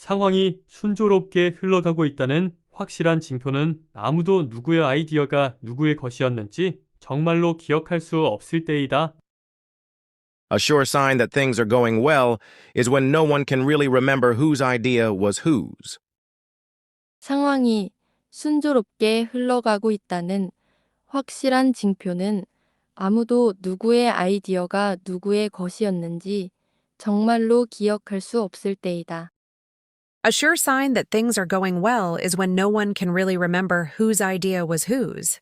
상황이 순조롭게 흘러가고 있다는 확실한 징표는 아무도 누구의 아이디어가 누구의 것이었는지 정말로 기억할 수 없을 때이다. A sure sign that things are going well is when no one can really remember whose idea was whose. 상황이 순조롭게 흘러가고 있다는 확실한 징표는 아무도 누구의 아이디어가 누구의 것이었는지 정말로 기억할 수 없을 때이다. A sure sign that things are going well is when no one can really remember whose idea was whose.